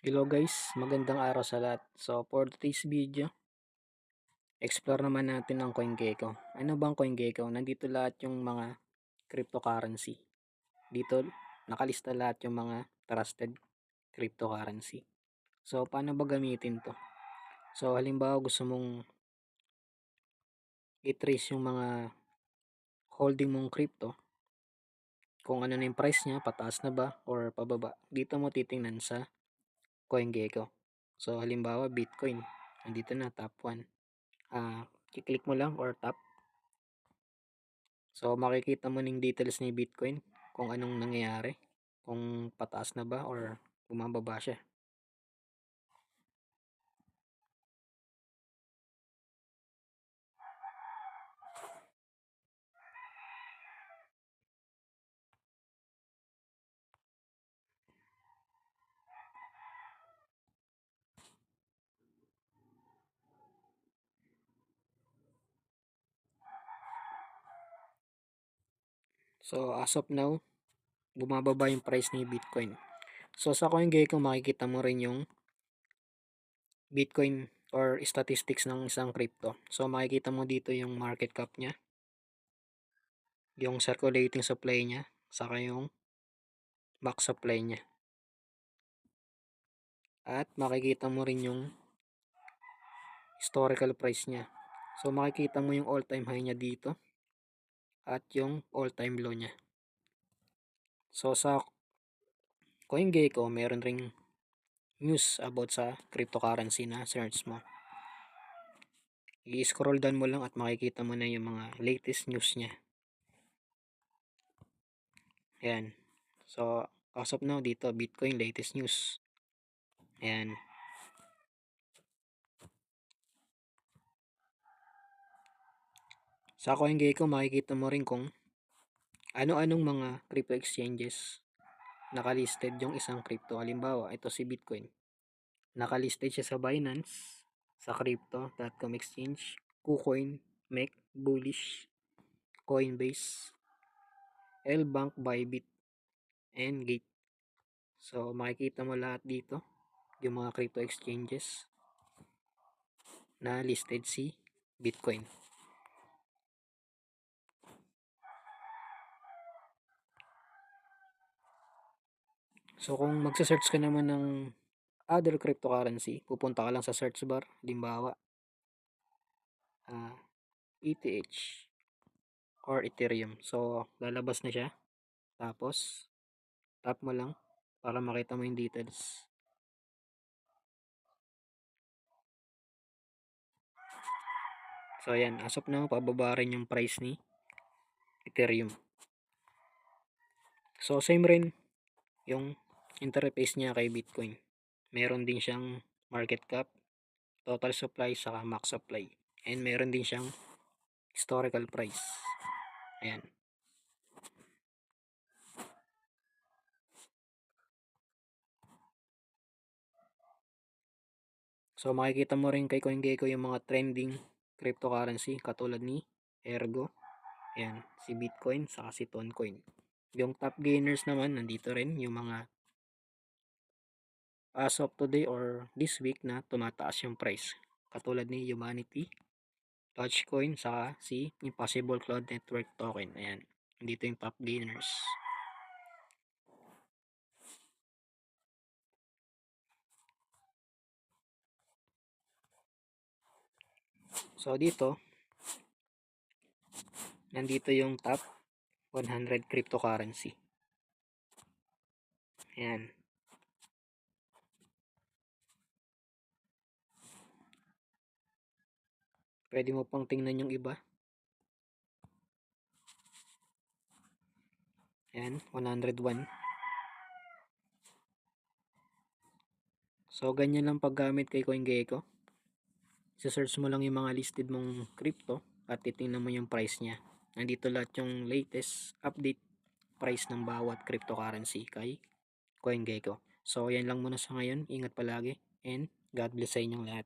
Hello guys, magandang araw sa lahat. So for today's video, explore naman natin ang CoinGecko. Ano bang CoinGecko? Nandito lahat yung mga cryptocurrency. Dito nakalista lahat yung mga trusted cryptocurrency. So paano ba gamitin to? So halimbawa gusto mong i-trace yung mga holding mong crypto, kung ano na yung price niya, pataas na ba or pababa. Dito mo titingnan sa CoinGecko. So halimbawa Bitcoin, nandito na top 1. I-click mo lang or tap. So, makikita mo ng details ni Bitcoin kung anong nangyayari, kung pataas na ba or bumababa siya. So, as of now, bumababa yung price ni Bitcoin. So, sa CoinGecko makikita mo rin yung Bitcoin or statistics ng isang crypto. So, makikita mo dito yung market cap niya, yung circulating supply niya, saka yung max supply niya. At makikita mo rin yung historical price niya. So, makikita mo yung all-time high niya dito at yung all-time low niya. So, sa CoinGecko, meron ring news about sa cryptocurrency na search mo. I-scroll down mo lang at makikita mo na yung mga latest news niya. Ayan. So, as of now, dito, Bitcoin latest news. Ayan. Sa CoinGecko, makikita mo rin kung ano-anong mga crypto exchanges nakalisted yung isang crypto. Halimbawa, ito si Bitcoin. Nakalisted siya sa Binance, sa Crypto.com exchange, KuCoin, MEC, Bullish, Coinbase, Lbank, Bybit, and Gate. So, makikita mo lahat dito, yung mga crypto exchanges na listed si Bitcoin. So, kung magsa-search ka naman ng other cryptocurrency, pupunta ka lang sa search bar, limbawa, ETH or Ethereum. So, lalabas na siya. Tapos, tap mo lang para makita mo yung details. So, ayan. As of now, pababa rin yung price ni Ethereum. So, same rin yung interface niya kay Bitcoin. Meron din siyang market cap, total supply, saka max supply. And meron din siyang historical price. Ayan. So, makikita mo rin kay CoinGecko yung mga trending cryptocurrency katulad ni Ergo. Ayan, si Bitcoin, saka si Toncoin. Yung top gainers naman, nandito rin yung mga as of today or this week na tumataas yung price. Katulad ni Humanity, Dogecoin, saka si Impossible Cloud Network Token. Ayan, nandito yung top gainers. So, dito, nandito yung top 100 cryptocurrency. Ayan. Pwede mo pang tingnan yung iba. Ayan, 101. So, ganyan lang paggamit kay CoinGecko. Search mo lang yung mga listed mong crypto at titingnan mo yung price niya. Nandito lahat yung latest update price ng bawat cryptocurrency kay CoinGecko. So, yan lang muna sa ngayon. Ingat palagi and God bless sa inyong lahat.